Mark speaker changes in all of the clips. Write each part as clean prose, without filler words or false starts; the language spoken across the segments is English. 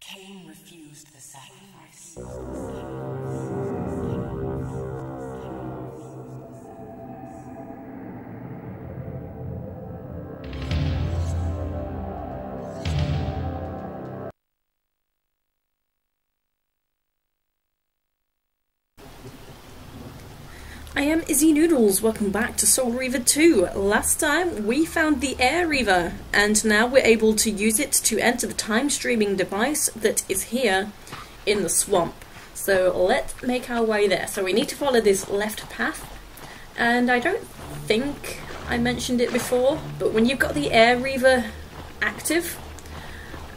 Speaker 1: Kain refused the sacrifice.
Speaker 2: I am Izzy Noodles, welcome back to Soul Reaver 2. Last time we found the Air Reaver, and now we're able to use it to enter the time streaming device that is here in the swamp. So let's make our way there. So we need to follow this left path, and I don't think I mentioned it before, but when you've got the Air Reaver active,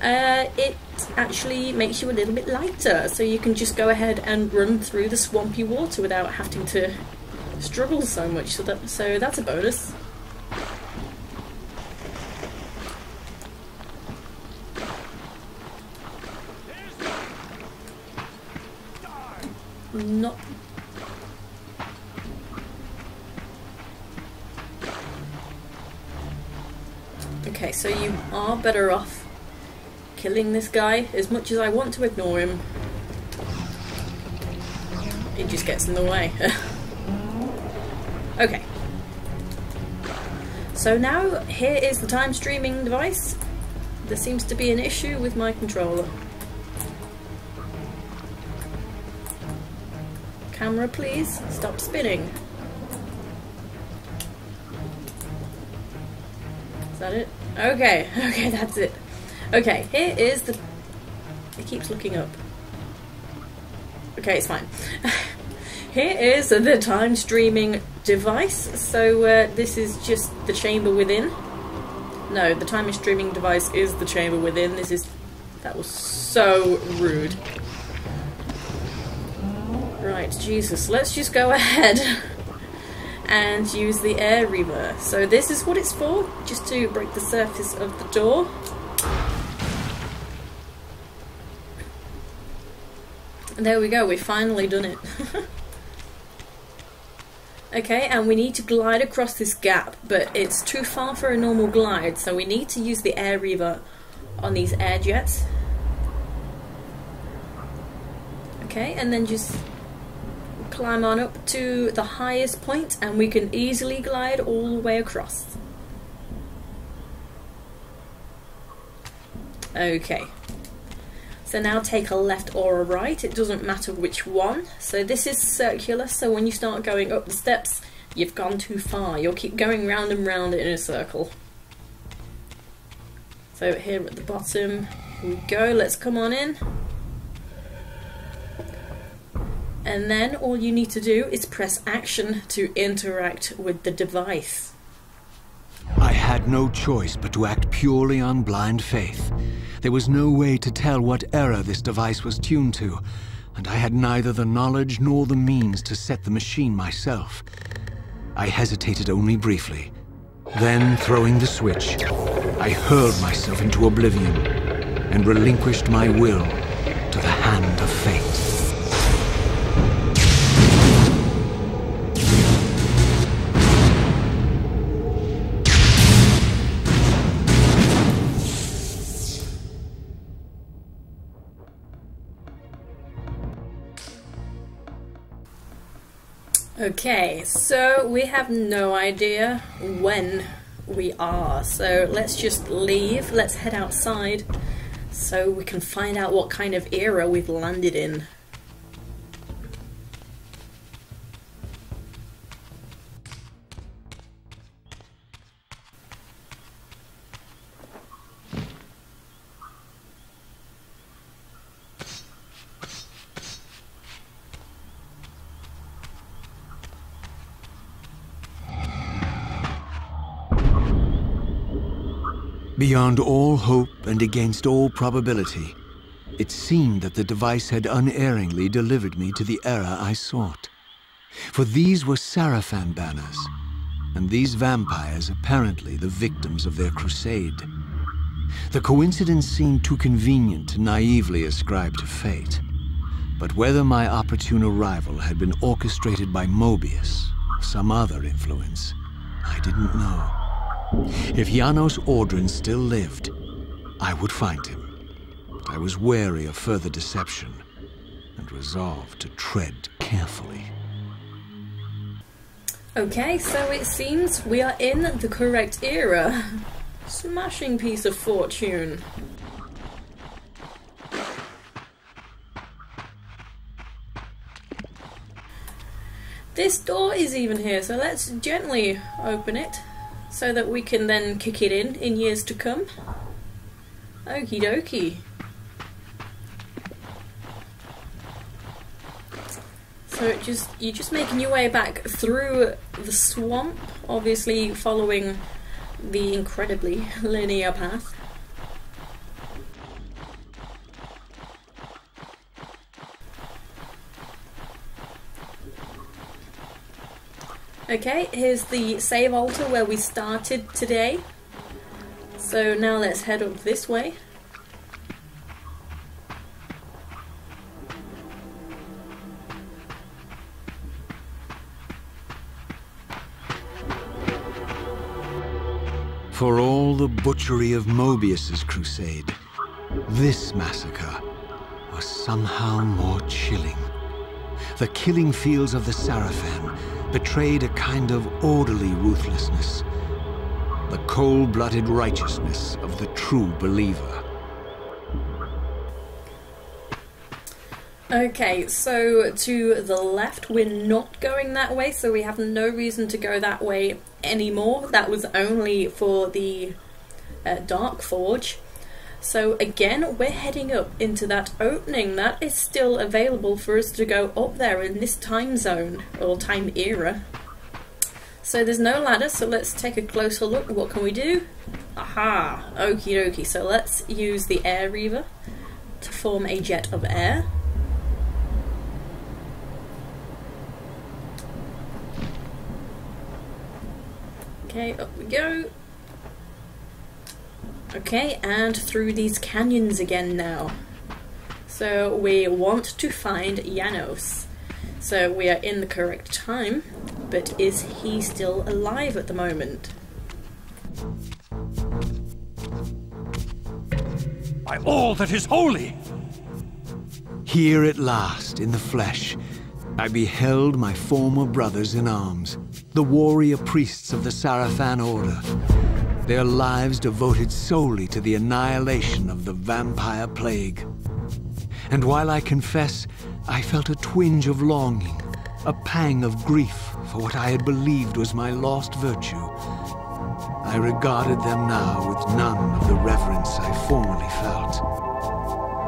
Speaker 2: it actually makes you a little bit lighter, so you can just go ahead and run through the swampy water without having to struggle so much, so that's a bonus. Not okay, so you are better off killing this guy. As much as I want to ignore him, it just gets in the way. Okay, so now here is the time streaming device. There seems to be an issue with my controller. Camera, please stop spinning. Is that it? Okay, okay, that's it. Okay, here is the... It keeps looking up. Okay, it's fine. Here is the time streaming device. So this is just the chamber within. No, the time streaming device is the chamber within. This is... That was so rude. Right, Jesus, let's just go ahead and use the Air Reaver. So this is what it's for, just to break the surface of the door. And there we go, we've finally done it. Okay, and we need to glide across this gap, but it's too far for a normal glide, so we need to use the Air Reaver on these air jets. Okay, and then just climb on up to the highest point, and we can easily glide all the way across. Okay. So now take a left or a right, it doesn't matter which one. So this is circular, so when you start going up the steps, you've gone too far. You'll keep going round and round in a circle. So here at the bottom, here we go, let's come on in. And then all you need to do is press action to interact with the device.
Speaker 3: I had no choice but to act purely on blind faith. There was no way to tell what error this device was tuned to, and I had neither the knowledge nor the means to set the machine myself. I hesitated only briefly. Then, throwing the switch, I hurled myself into oblivion and relinquished my will to the hand of fate.
Speaker 2: Okay, so we have no idea when we are, so let's just leave, let's head outside so we can find out what kind of era we've landed in.
Speaker 3: Beyond all hope and against all probability, it seemed that the device had unerringly delivered me to the era I sought. For these were Sarafan banners, and these vampires apparently the victims of their crusade. The coincidence seemed too convenient to naively ascribe to fate. But whether my opportune arrival had been orchestrated by Mobius or some other influence, I didn't know. If Janos AUDRON'S still lived, I would find him, I was wary of further deception and resolved to tread carefully.
Speaker 2: Okay, so it seems we are in the correct era. Smashing piece of fortune. This door is even here, so let's gently open it so that we can then kick it in years to come. Okie dokie. So you're just making your way back through the swamp, obviously following the incredibly linear path. Okay, here's the save altar where we started today. So now let's head up this way.
Speaker 3: For all the butchery of Mobius's crusade, this massacre was somehow more chilling. The killing fields of the Sarafan betrayed a kind of orderly ruthlessness, the cold-blooded righteousness of the true believer.
Speaker 2: Okay, so to the left, we're not going that way, so we have no reason to go that way anymore. That was only for the Dark Forge. So again, we're heading up into that opening that is still available for us to go up there in this time zone, or time era. So there's no ladder, so let's take a closer look. What can we do? Aha! Okie dokie, so let's use the Air Reaver to form a jet of air. Okay, up we go. Okay, and through these canyons again now. So we want to find Janos. So we are in the correct time, but is he still alive at the moment?
Speaker 4: By all that is holy!
Speaker 3: Here at last, in the flesh, I beheld my former brothers in arms, the warrior priests of the Sarafan Order, their lives devoted solely to the annihilation of the vampire plague. And while I confess, I felt a twinge of longing, a pang of grief for what I had believed was my lost virtue, I regarded them now with none of the reverence I formerly felt.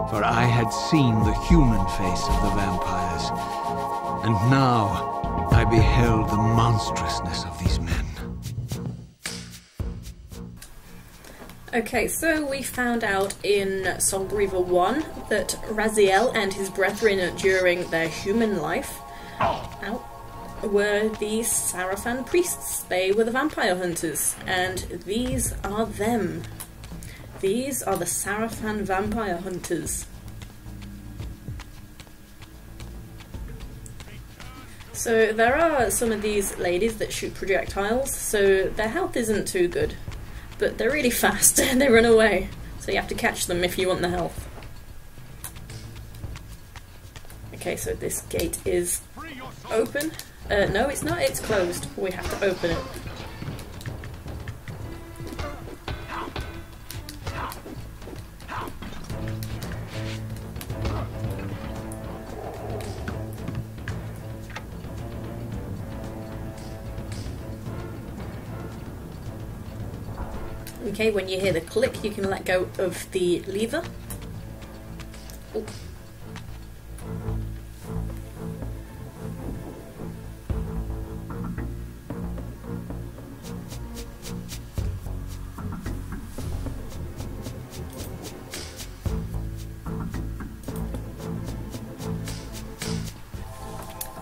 Speaker 3: For I had seen the human face of the vampires, and now I beheld the monstrousness of these men.
Speaker 2: Okay, so we found out in Soul Reaver 1 that Raziel and his brethren during their human life were the Sarafan priests. They were the vampire hunters, and these are them. These are the Sarafan vampire hunters. So there are some of these ladies that shoot projectiles, so their health isn't too good. But they're really fast and they run away, so you have to catch them if you want the health. Okay, so this gate is open. No, it's not, it's closed. We have to open it. Okay, when you hear the click, you can let go of the lever. Ooh.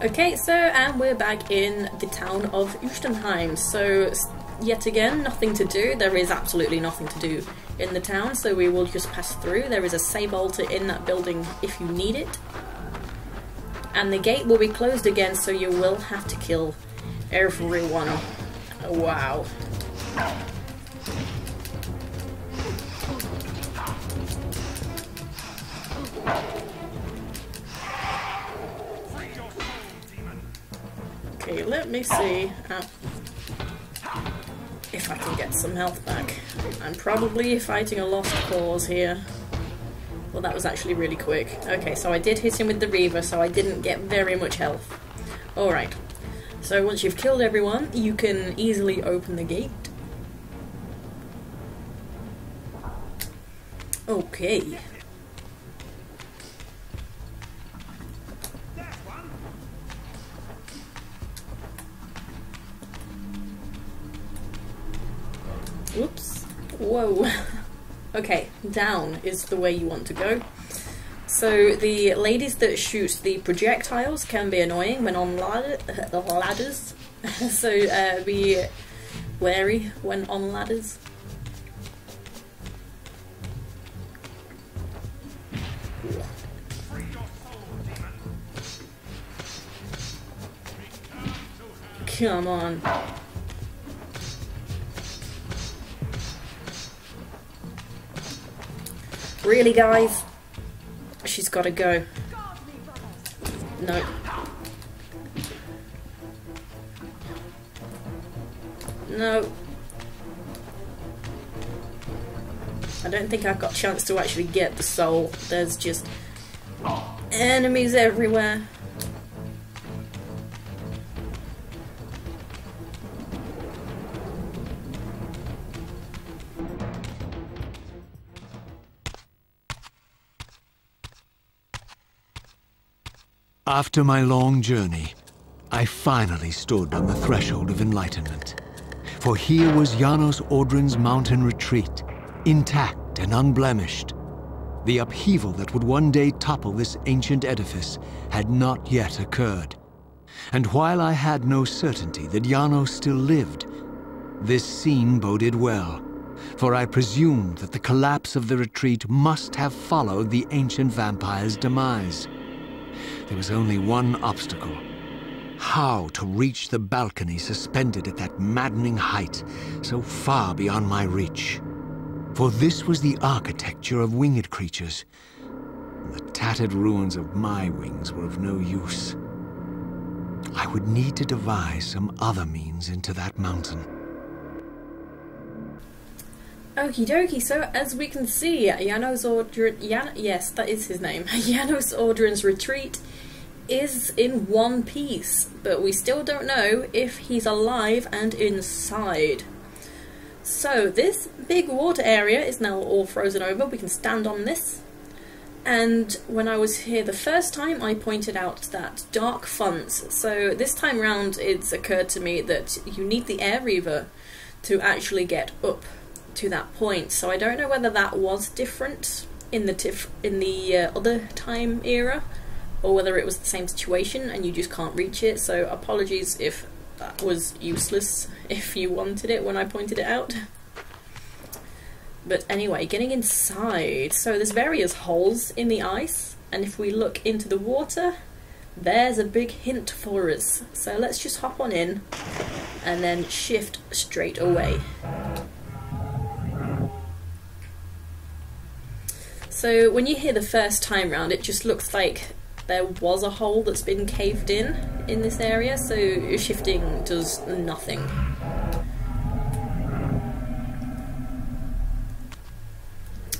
Speaker 2: Okay, so, and we're back in the town of Uschtenheim. So, yet again, nothing to do. There is absolutely nothing to do in the town, so we will just pass through. There is a save altar in that building if you need it. And the gate will be closed again, so you will have to kill everyone. Oh, wow. Okay, let me see if I can get some health back. I'm probably fighting a lost cause here. Well, that was actually really quick. Okay, so I did hit him with the Reaver, so I didn't get very much health. Alright, so once you've killed everyone, you can easily open the gate. Okay. Whoops. Whoa. Okay, down is the way you want to go. So the ladies that shoot the projectiles can be annoying when on ladders. So be wary when on ladders. Come on. Really, guys? She's gotta go. No. No. I don't think I've got a chance to actually get the soul. There's just enemies everywhere.
Speaker 3: After my long journey, I finally stood on the threshold of enlightenment. For here was Janos AUDRON'S mountain retreat, intact and unblemished. The upheaval that would one day topple this ancient edifice had not yet occurred. And while I had no certainty that Janos still lived, this scene boded well, for I presumed that the collapse of the retreat must have followed the ancient vampire's demise. There was only one obstacle: how to reach the balcony suspended at that maddening height, so far beyond my reach. For this was the architecture of winged creatures. The tattered ruins of my wings were of no use. I would need to devise some other means into that mountain.
Speaker 2: Okie dokie, so as we can see, Janos yes, that is his name. Janos AUDRON'S retreat is in one piece, but we still don't know if he's alive and inside. So this big water area is now all frozen over. We can stand on this. And when I was here the first time, I pointed out that dark fonts. So this time round, it's occurred to me that you need the Air Reaver to actually get up to that point. So I don't know whether that was different in the other time era, or whether it was the same situation and you just can't reach it. So apologies if that was useless if you wanted it when I pointed it out. But anyway, getting inside. So there's various holes in the ice, and if we look into the water, there's a big hint for us. So let's just hop on in and then shift straight away. So when you hear the first time round, it just looks like there was a hole that's been caved in this area, so shifting does nothing.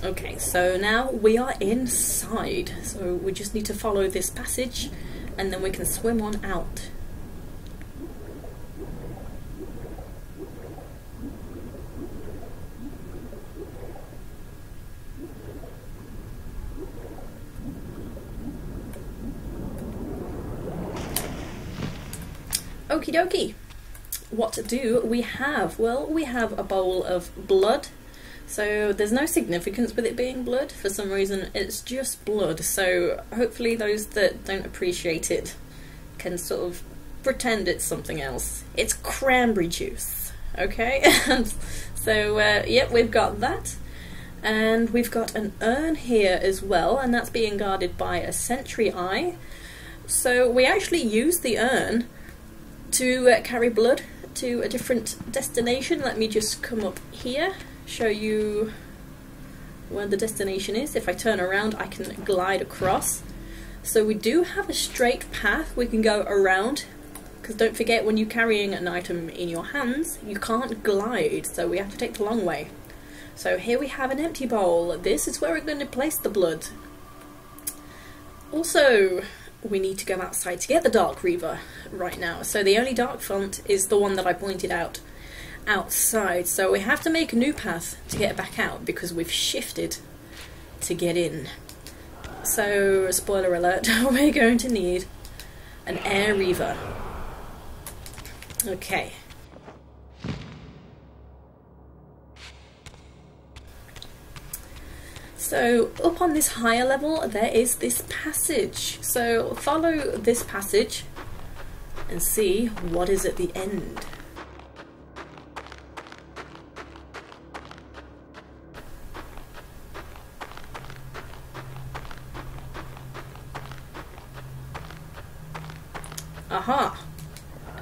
Speaker 2: Okay, so now we are inside, so we just need to follow this passage and then we can swim on out. Okie dokie. What do we have? Well, we have a bowl of blood. So there's no significance with it being blood. For some reason, it's just blood. So hopefully those that don't appreciate it can sort of pretend it's something else. It's cranberry juice, okay? So, yep, we've got that. And we've got an urn here as well, and that's being guarded by a Sentry Eye. So we actually use the urn to carry blood to a different destination. Let me just come up here, show you where the destination is. If I turn around, I can glide across. So we do have a straight path we can go around, because don't forget, when you're carrying an item in your hands, you can't glide, so we have to take the long way. So here we have an empty bowl. This is where we're going to place the blood. Also, we need to go outside to get the Dark Reaver right now. So the only dark font is the one that I pointed out outside. So we have to make a new path to get back out because we've shifted to get in. So, spoiler alert, we're going to need an Air Reaver. Okay. So, up on this higher level, there is this passage. So, follow this passage and see what is at the end. Aha!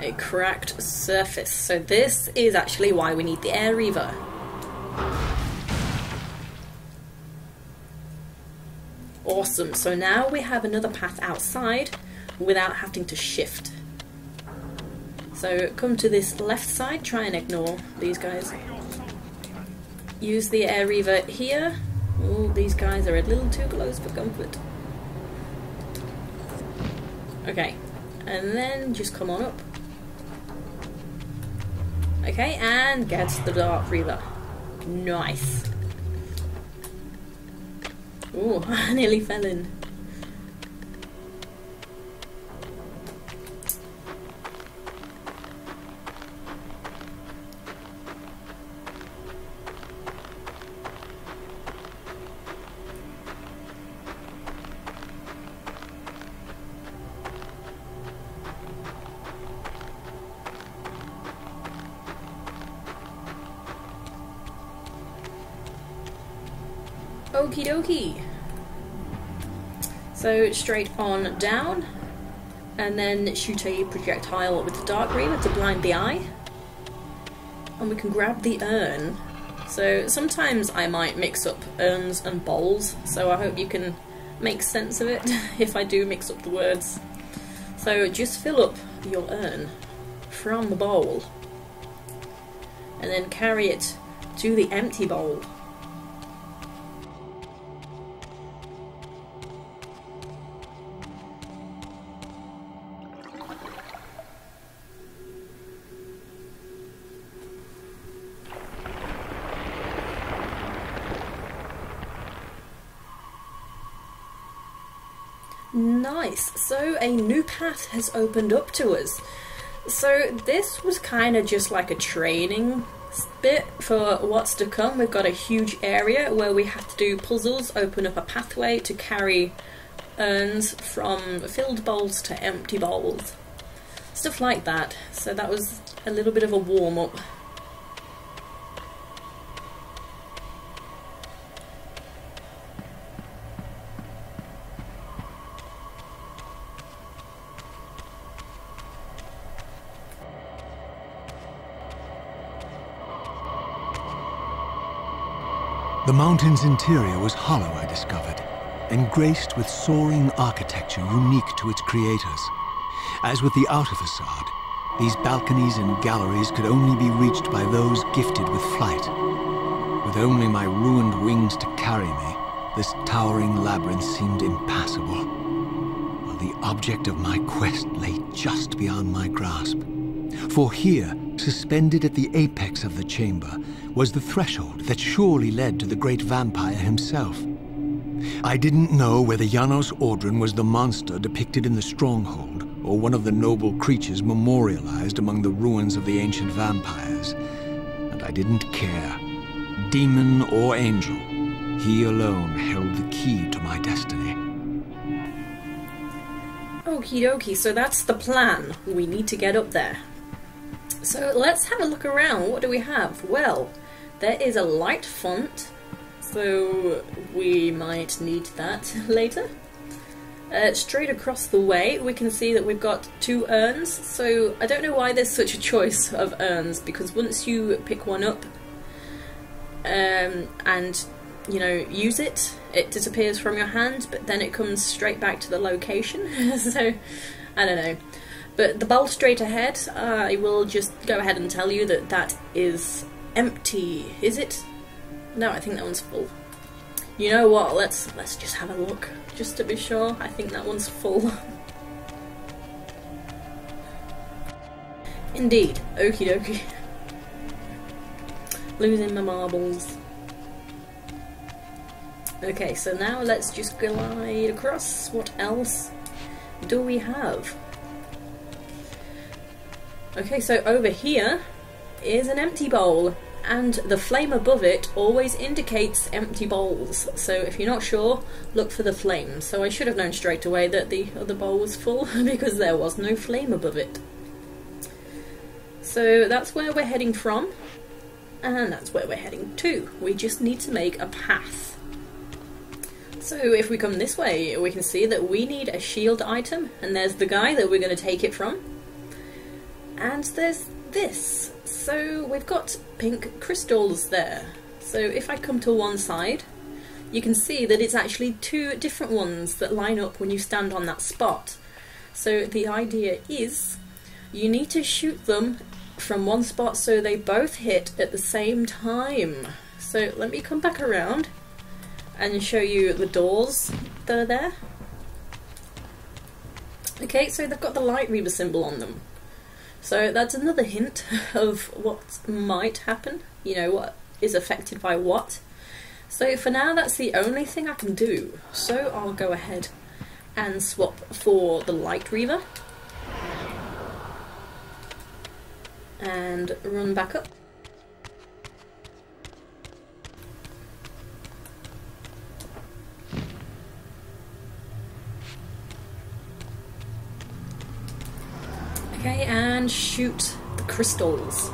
Speaker 2: A cracked surface. So this is actually why we need the Air Reaver. Awesome, so now we have another path outside without having to shift. So come to this left side, try and ignore these guys. Use the Air Reaver here. Oh, these guys are a little too close for comfort. Okay, and then just come on up. Okay, and get the Dark Reaver. Nice. Ooh, I nearly fell in. Okie dokie. So straight on down, and then shoot a projectile with the Dark Reaver to blind the eye. And we can grab the urn. So sometimes I might mix up urns and bowls, so I hope you can make sense of it if I do mix up the words. So just fill up your urn from the bowl, and then carry it to the empty bowl. Nice, so a new path has opened up to us. So this was kind of just like a training bit for what's to come. We've got a huge area where we have to do puzzles, open up a pathway to carry urns from filled bowls to empty bowls. Stuff like that. So that was a little bit of a warm-up.
Speaker 3: The mountain's interior was hollow, I discovered, and graced with soaring architecture unique to its creators. As with the outer facade, these balconies and galleries could only be reached by those gifted with flight. With only my ruined wings to carry me, this towering labyrinth seemed impassable, while the object of my quest lay just beyond my grasp. For here, suspended at the apex of the chamber, was the threshold that surely led to the great vampire himself. I didn't know whether Janos Audron was the monster depicted in the stronghold, or one of the noble creatures memorialized among the ruins of the ancient vampires. And I didn't care. Demon or angel, he alone held the key to my destiny.
Speaker 2: Okie dokie, so that's the plan. We need to get up there. So let's have a look around. What do we have? Well, there is a light font, so we might need that later. Straight across the way we can see that we've got 2 urns, so I don't know why there's such a choice of urns, because once you pick one up and you know, use it, it disappears from your hand, but then it comes straight back to the location. So, I don't know. But the bowl straight ahead, I will just go ahead and tell you that that is empty. Is it? No, I think that one's full. You know what, let's just have a look, just to be sure. I think that one's full. Indeed, okie dokie. Losing my marbles. Okay, so now let's just glide across. What else do we have? Okay, so over here is an empty bowl, and the flame above it always indicates empty bowls. So if you're not sure, look for the flame. So I should have known straight away that the other bowl was full because there was no flame above it. So that's where we're heading from, and that's where we're heading to. We just need to make a path. So if we come this way, we can see that we need a shield item, and there's the guy that we're going to take it from. And there's this. So we've got pink crystals there. So if I come to one side, you can see that it's actually two different ones that line up when you stand on that spot. So the idea is you need to shoot them from one spot so they both hit at the same time. So let me come back around and show you the doors that are there. Okay, so they've got the light Reaver symbol on them. So that's another hint of what might happen, you know, what is affected by what. So for now, that's the only thing I can do. So I'll go ahead and swap for the light Reaver. And run back up. Okay, and shoot the crystals.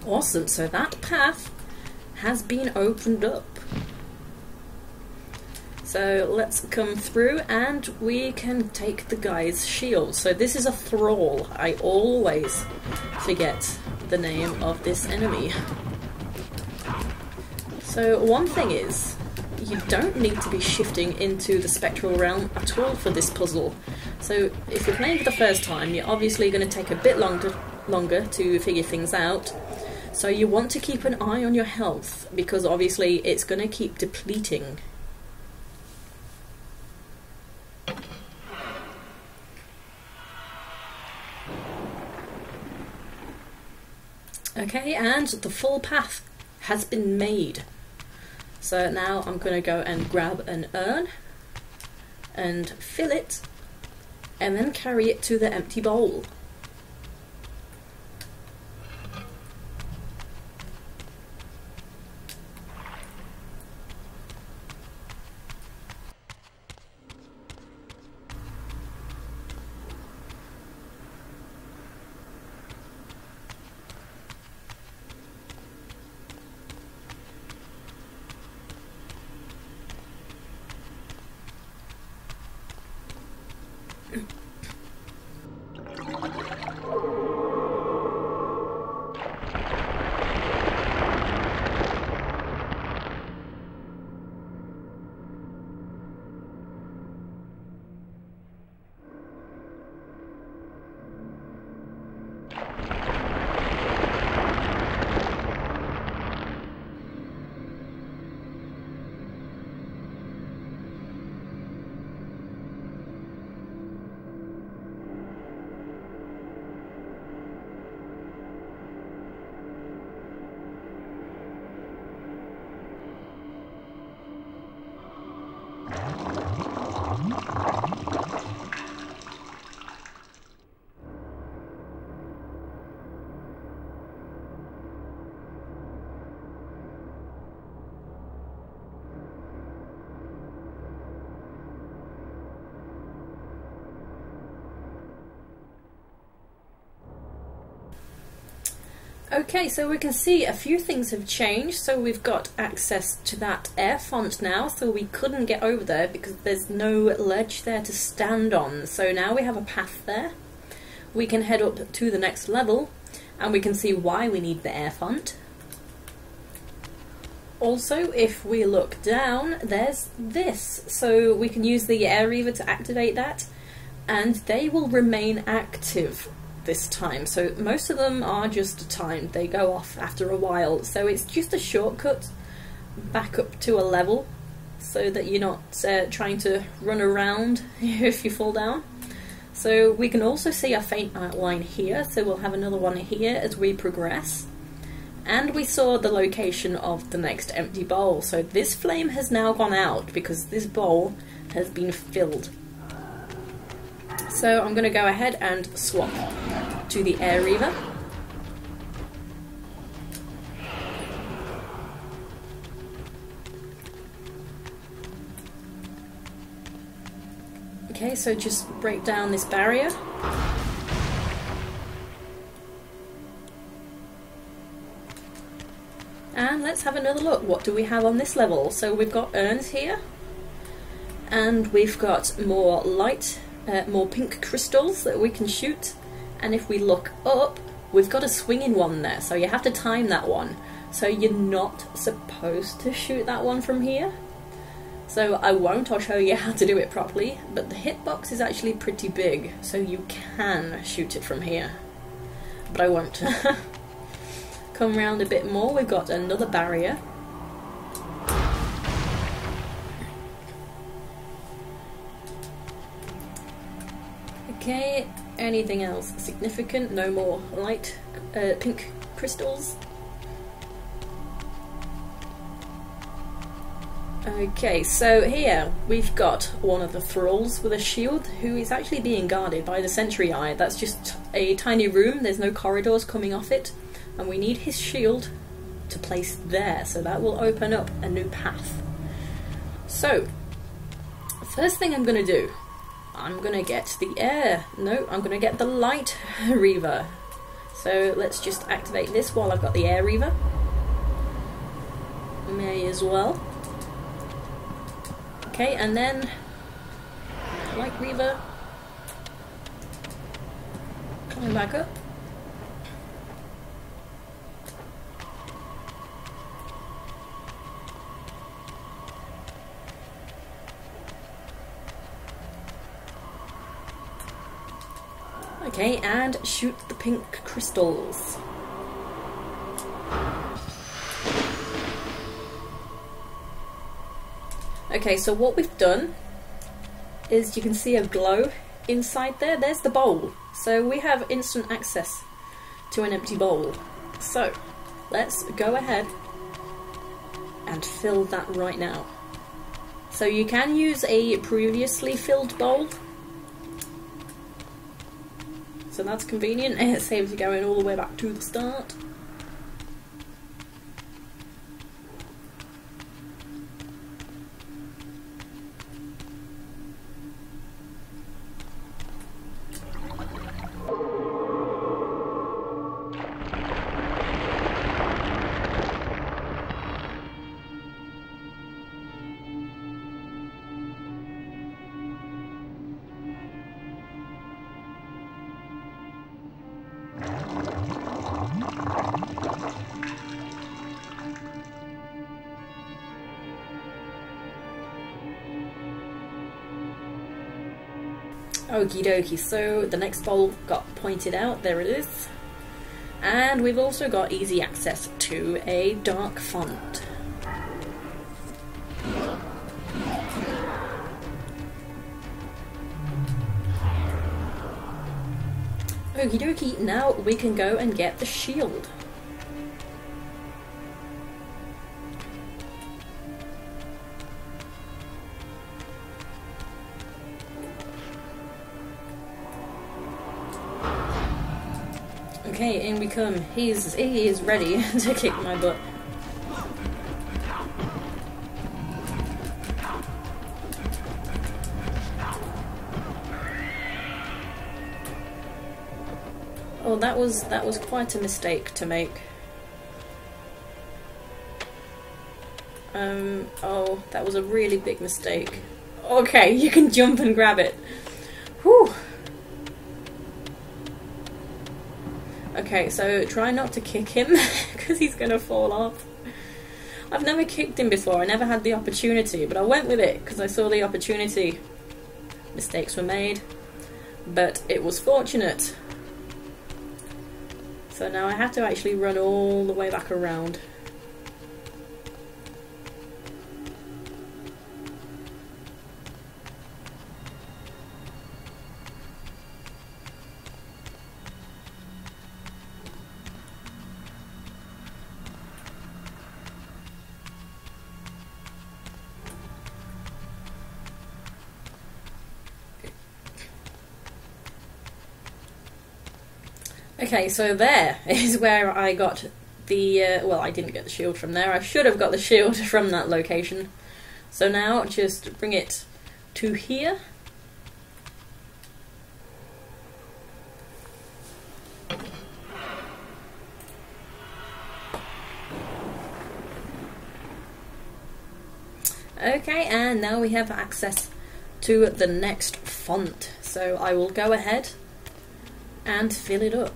Speaker 2: Awesome, so that path has been opened up. So let's come through and we can take the guy's shield. So this is a thrall. I always forget the name of this enemy. So one thing is, you don't need to be shifting into the spectral realm at all for this puzzle. So if you're playing for the first time, you're obviously going to take a bit longer to figure things out. So you want to keep an eye on your health, because obviously it's going to keep depleting. Okay, and the full path has been made. So now I'm going to go and grab an urn and fill it and then carry it to the empty bowl. Okay, so we can see a few things have changed. So we've got access to that air font now, so we couldn't get over there because there's no ledge there to stand on. So now we have a path there. We can head up to the next level, and we can see why we need the air font. Also, if we look down, there's this, so we can use the Air Reaver to activate that, and they will remain active this time. So most of them are just timed, they go off after a while, so it's just a shortcut back up to a level so that you're not trying to run around if you fall down. So we can also see a faint outline here, so we'll have another one here as we progress. And we saw the location of the next empty bowl, so this flame has now gone out because this bowl has been filled. So I'm going to go ahead and swap to the Air Reaver. Okay, so just break down this barrier. And let's have another look. What do we have on this level? So we've got urns here, and we've got more light, more pink crystals that we can shoot. And if we look up, we've got a swinging one there, so you have to time that one. So you're not supposed to shoot that one from here. So I won't, I'll show you how to do it properly, but the hitbox is actually pretty big, so you can shoot it from here. But I won't. Come round a bit more, we've got another barrier. Okay, anything else significant? No more light pink crystals. Okay, so here we've got one of the thralls with a shield who is actually being guarded by the Sentry Eye. That's just a tiny room, there's no corridors coming off it, and we need his shield to place there, so that will open up a new path. So, first thing I'm going to do, I'm going to get the I'm going to get the light Reaver. So let's just activate this while I've got the Air Reaver. May as well. Okay, and then Light Reaver, coming back up. Okay, and shoot the pink crystals. Okay, so what we've done is you can see a glow inside there. There's the bowl. So we have instant access to an empty bowl. So let's go ahead and fill that right now. So you can use a previously filled bowl. So that's convenient. It saves you going all the way back to the start. Okie dokie, so the next bowl got pointed out, there it is. And we've also got easy access to a dark font. Okie dokie, now we can go and get the shield. Okay, in we come. He is ready to kick my butt. Oh, that was quite a mistake to make. Oh, that was a really big mistake. Okay, you can jump and grab it. Whew. Okay, Okay, so try not to kick him because he's gonna fall off. I've never kicked him before, I never had the opportunity, but I went with it because I saw the opportunity. Mistakes were made, but it was fortunate. So now I have to actually run all the way back around. Okay, so there is where I got the, well, I didn't get the shield from there. I should have got the shield from that location. So now just bring it to here. Okay, and now we have access to the next font. So I will go ahead and fill it up.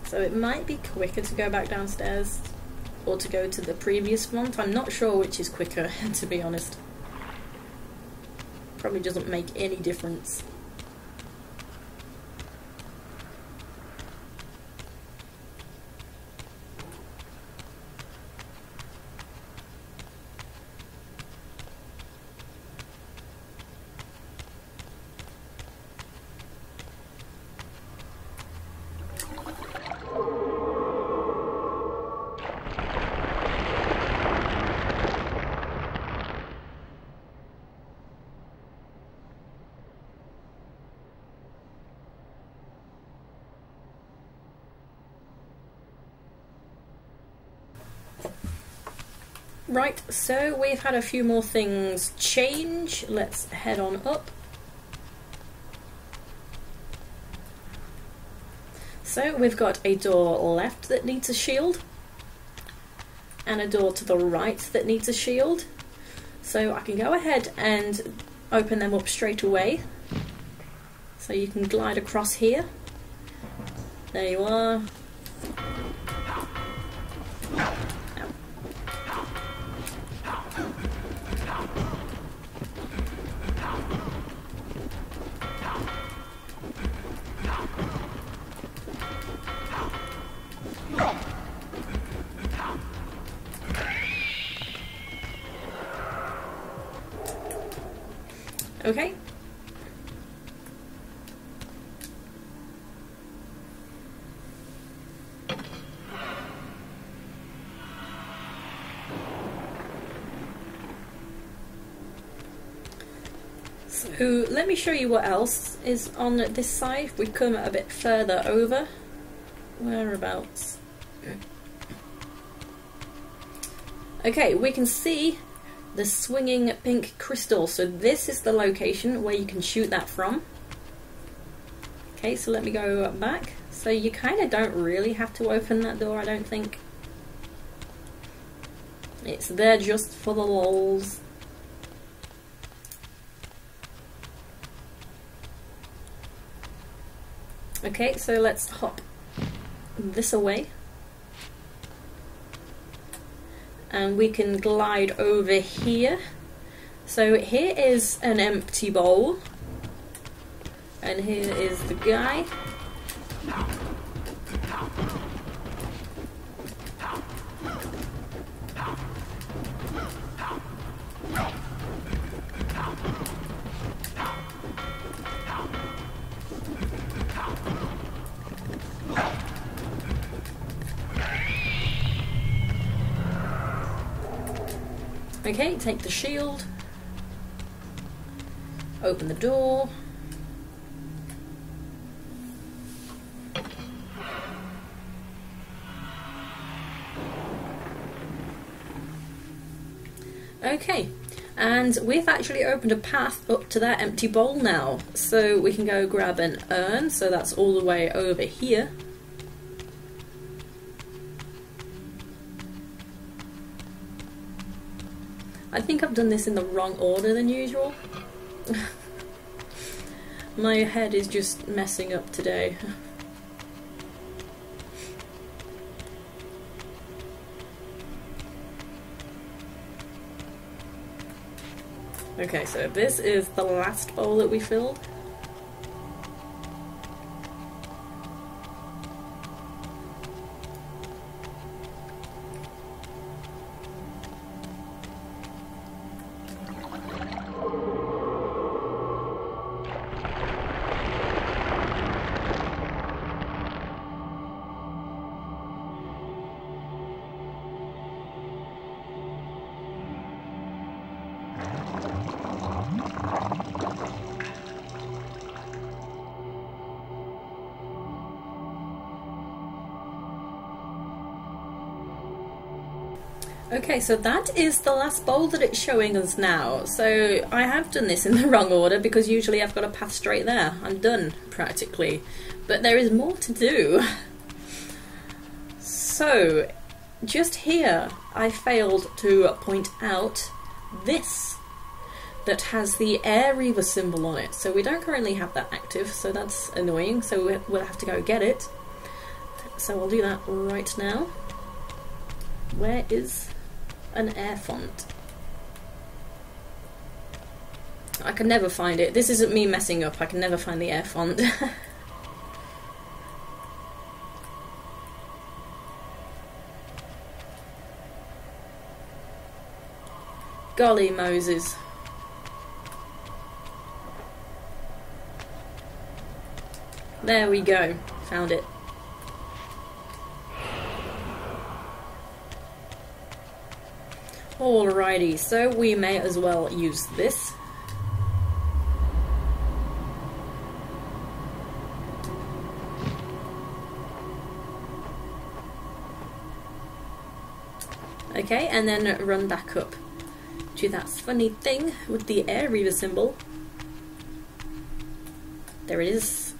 Speaker 2: So it might be quicker to go back downstairs or to go to the previous font. I'm not sure which is quicker, to be honest. Probably doesn't make any difference. Right, so we've had a few more things change. Let's head on up. So we've got a door left that needs a shield, and a door to the right that needs a shield. So I can go ahead and open them up straight away. So you can glide across here. There you are. Okay. So let me show you what else is on this side. If we come a bit further over, whereabouts? Okay, we can see the swinging pink crystal. So this is the location where you can shoot that from. Okay, so let me go back. So you kind of don't really have to open that door, I don't think. It's there just for the lols. Okay, so let's hop this away. And we can glide over here. So here is an empty bowl. And here is the guy. Okay, take the shield, open the door, okay, and we've actually opened a path up to that empty bowl now, so we can go grab an urn, so that's all the way over here. I think I've done this in the wrong order than usual. My head is just messing up today. Okay, so this is the last bowl that we filled. Okay, so that is the last bowl that it's showing us now. So I have done this in the wrong order because usually I've got a path straight there. I'm done, practically. But there is more to do. So, just here I failed to point out this that has the Air Reaver symbol on it. So we don't currently have that active, so that's annoying. So we'll have to go get it. So I'll do that right now. Where is an air font? I can never find it. This isn't me messing up. I can never find the air font. Golly Moses. There we go. Found it. Alrighty, so we may as well use this. Okay, and then run back up to that funny thing with the Air Reaver symbol. There it is.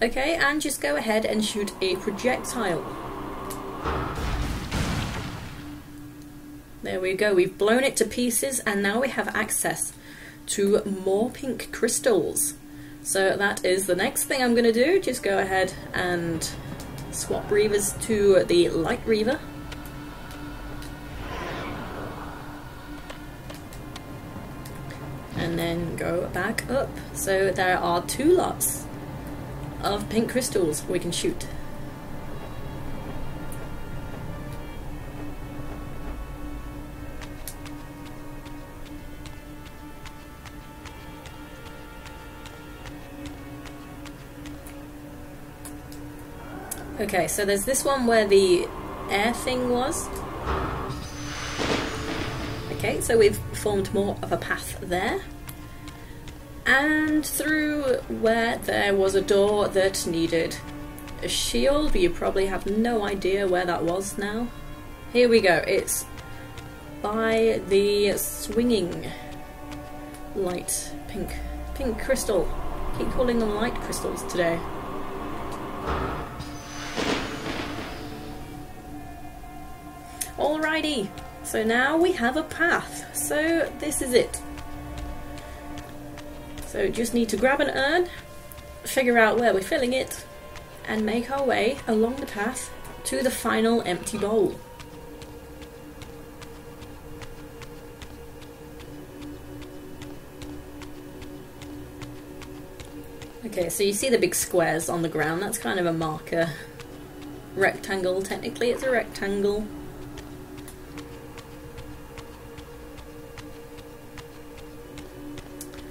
Speaker 2: Okay, and just go ahead and shoot a projectile. There we go, we've blown it to pieces and now we have access to more pink crystals. So that is the next thing I'm going to do. Just go ahead and swap Reavers to the Light Reaver. And then go back up. So there are 2 lots of pink crystals we can shoot. Okay, so there's this one where the air thing was. Okay, so we've formed more of a path there. And through where there was a door that needed a shield, but you probably have no idea where that was now. Here we go, it's by the swinging light pink crystal. Keep calling them light crystals today. Alrighty, so now we have a path. So this is it. So just need to grab an urn, figure out where we're filling it, and make our way along the path to the final empty bowl. Okay, so you see the big squares on the ground, that's kind of a marker. Rectangle, technically it's a rectangle.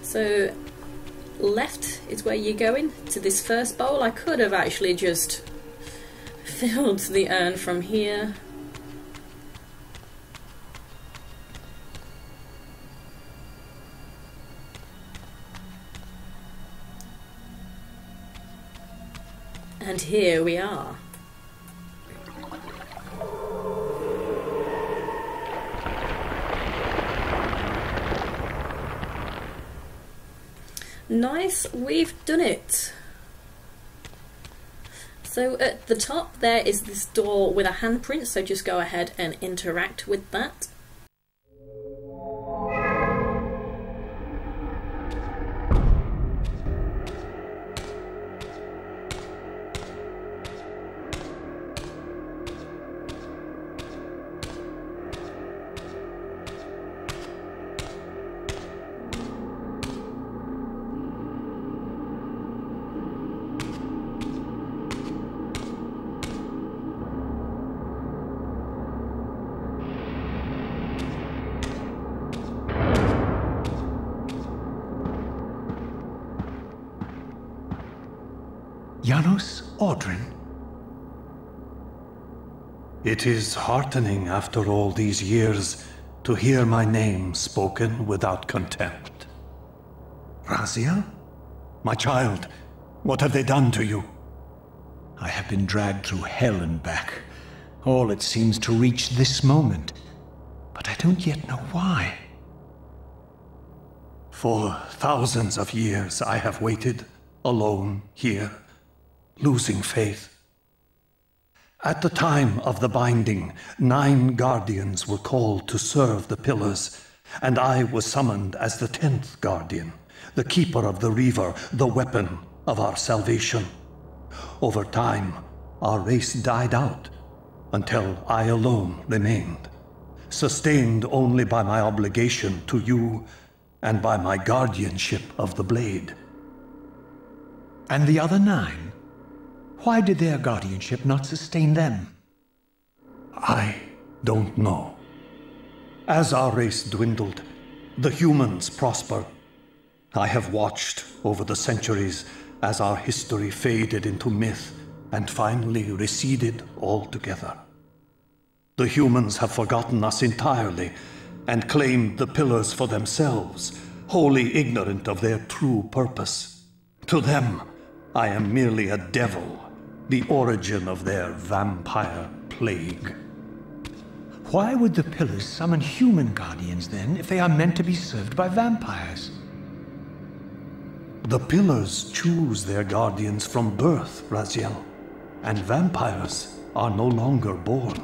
Speaker 2: So left is where you're going to this first bowl. I could have actually just filled the urn from here. And here we are. Nice, we've done it. So at the top there is this door with a handprint, so just go ahead and interact with that.
Speaker 3: Janos Audron?
Speaker 5: It is heartening after all these years to hear my name spoken without contempt. Raziel? My child, what have they done to you?
Speaker 3: I have been dragged through hell and back. All it seems to reach this moment. But I don't yet know why.
Speaker 5: For thousands of years I have waited, alone, here, losing faith. At the time of the binding, 9 guardians were called to serve the pillars, and I was summoned as the 10th guardian, the keeper of the Reaver, the weapon of our salvation. Over time, our race died out, until I alone remained, sustained only by my obligation to you and by my guardianship of the blade.
Speaker 3: And the other 9? Why did their guardianship not sustain them?
Speaker 5: I don't know. As our race dwindled, the humans prospered. I have watched over the centuries as our history faded into myth and finally receded altogether. The humans have forgotten us entirely and claimed the pillars for themselves, wholly ignorant of their true purpose. To them, I am merely a devil, the origin of their vampire plague.
Speaker 3: Why would the pillars summon human guardians then, if they are meant to be served by vampires?
Speaker 5: The pillars choose their guardians from birth, Raziel, and vampires are no longer born.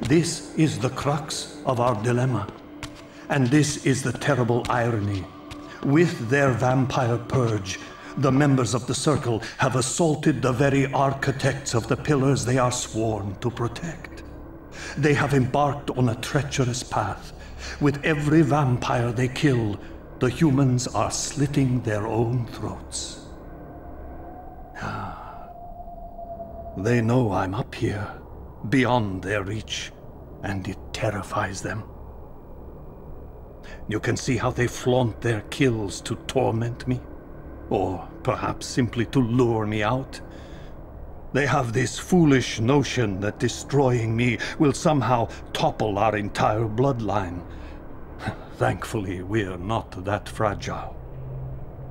Speaker 5: This is the crux of our dilemma, and this is the terrible irony. With their vampire purge, the members of the Circle have assaulted the very architects of the pillars they are sworn to protect. They have embarked on a treacherous path. With every vampire they kill, the humans are slitting their own throats. They know I'm up here, beyond their reach, and it terrifies them. You can see how they flaunt their kills to torment me, or perhaps simply to lure me out. They have this foolish notion that destroying me will somehow topple our entire bloodline. Thankfully, we're not that fragile.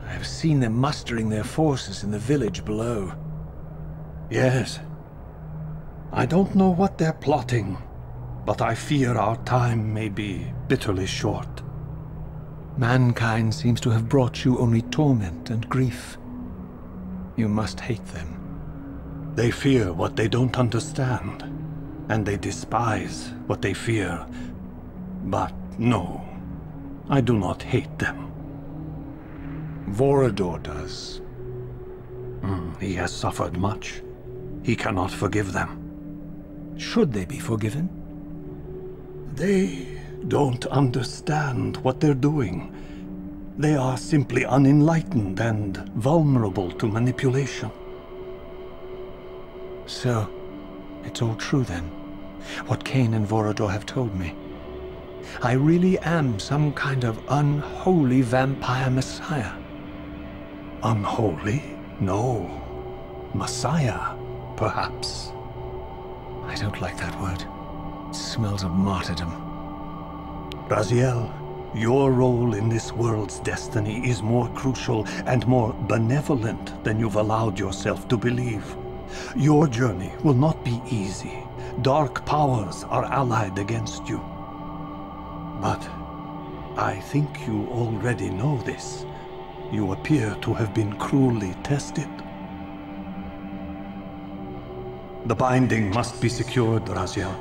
Speaker 3: I have seen them mustering their forces in the village below.
Speaker 5: Yes. I don't know what they're plotting, but I fear our time may be bitterly short.
Speaker 3: Mankind seems to have brought you only torment and grief. You must hate them.
Speaker 5: They fear what they don't understand, and they despise what they fear. But no, I do not hate them.
Speaker 3: Vorador does.
Speaker 5: He has suffered much. He cannot forgive them.
Speaker 3: Should they be forgiven?
Speaker 5: They don't understand what they're doing. They are simply unenlightened and vulnerable to manipulation.
Speaker 3: So, it's all true then, what Kain and Vorador have told me. I really am some kind of unholy vampire messiah.
Speaker 5: Unholy? No. Messiah, perhaps.
Speaker 3: I don't like that word. It smells of martyrdom.
Speaker 5: Raziel, your role in this world's destiny is more crucial and more benevolent than you've allowed yourself to believe. Your journey will not be easy. Dark powers are allied against you. But I think you already know this. You appear to have been cruelly tested. The binding must be secured, Raziel.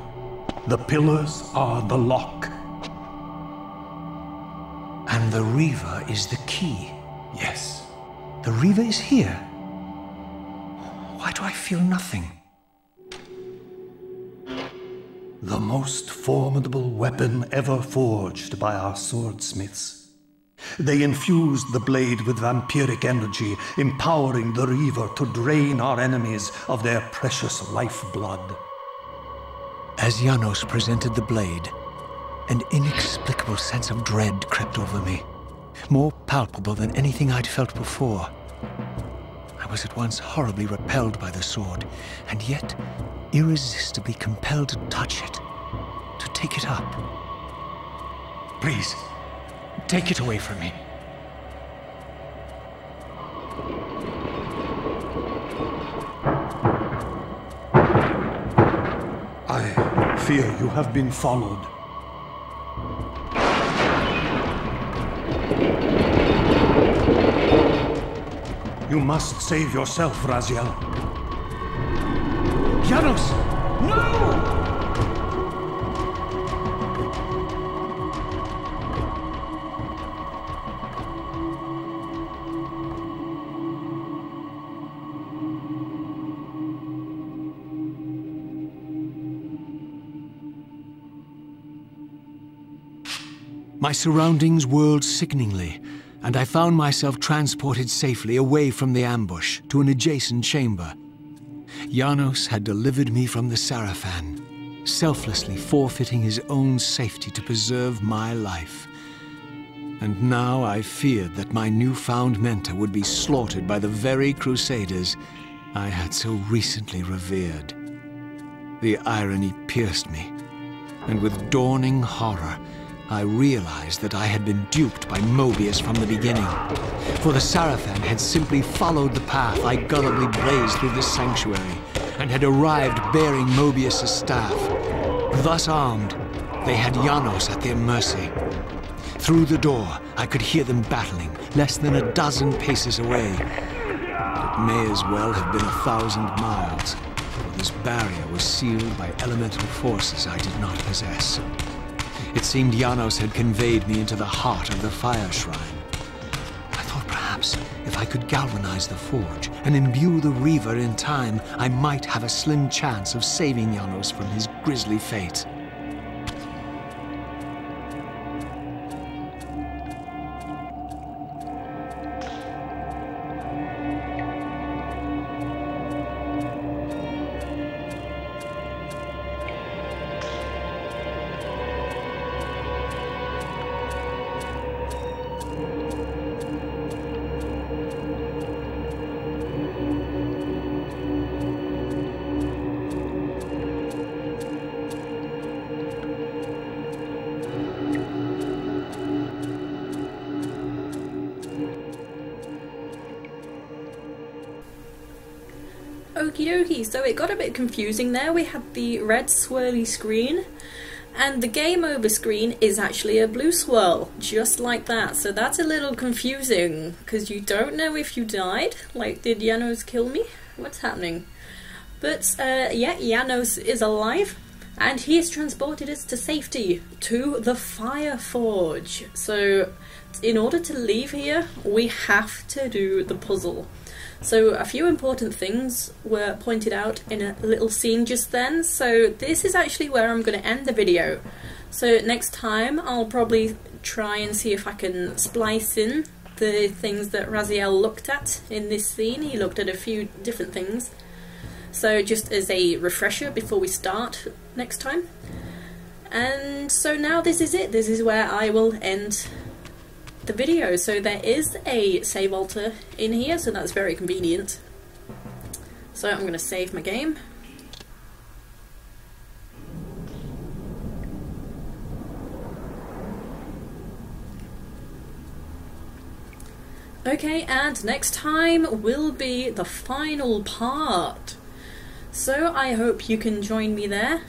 Speaker 5: The pillars are the lock.
Speaker 3: And the Reaver is the key.
Speaker 5: Yes.
Speaker 3: The Reaver is here. Why do I feel nothing?
Speaker 5: The most formidable weapon ever forged by our swordsmiths. They infused the blade with vampiric energy, empowering the Reaver to drain our enemies of their precious lifeblood.
Speaker 3: As Janos presented the blade, an inexplicable sense of dread crept over me, more palpable than anything I'd felt before. I was at once horribly repelled by the sword, and yet irresistibly compelled to touch it, to take it up. Please, take it away from me.
Speaker 5: I fear you have been followed. You must save yourself, Raziel. Janos! No!
Speaker 3: My surroundings whirled sickeningly, and I found myself transported safely away from the ambush to an adjacent chamber. Janos had delivered me from the Sarafan, selflessly forfeiting his own safety to preserve my life. And now I feared that my newfound mentor would be slaughtered by the very crusaders I had so recently revered. The irony pierced me, and with dawning horror, I realized that I had been duped by Mobius from the beginning. For the Sarafan had simply followed the path I gullibly blazed through this sanctuary, and had arrived bearing Mobius' staff. Thus armed, they had Janos at their mercy. Through the door, I could hear them battling, less than a dozen paces away. It may as well have been 1,000 miles, for this barrier was sealed by elemental forces I did not possess. It seemed Janos had conveyed me into the heart of the fire shrine. I thought perhaps if I could galvanize the forge and imbue the Reaver in time, I might have a slim chance of saving Janos from his grisly fate.
Speaker 2: Okie dokie, so it got a bit confusing there. We had the red swirly screen, and the game over screen is actually a blue swirl, just like that. So that's a little confusing, because you don't know if you died. Like, did Janos kill me? What's happening? But, yeah, Janos is alive, and he has transported us to safety, to the Fire Forge. So, in order to leave here, we have to do the puzzle. So a few important things were pointed out in a little scene just then, so this is actually where I'm going to end the video. So next time I'll probably try and see if I can splice in the things that Raziel looked at in this scene. He looked at a few different things. So just as a refresher before we start next time. And so now this is it. This is where I will end the video. So there is a save altar in here, so that's very convenient. So I'm going to save my game. Okay, and next time will be the final part. So I hope you can join me there.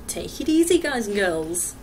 Speaker 2: Take it easy, guys and girls.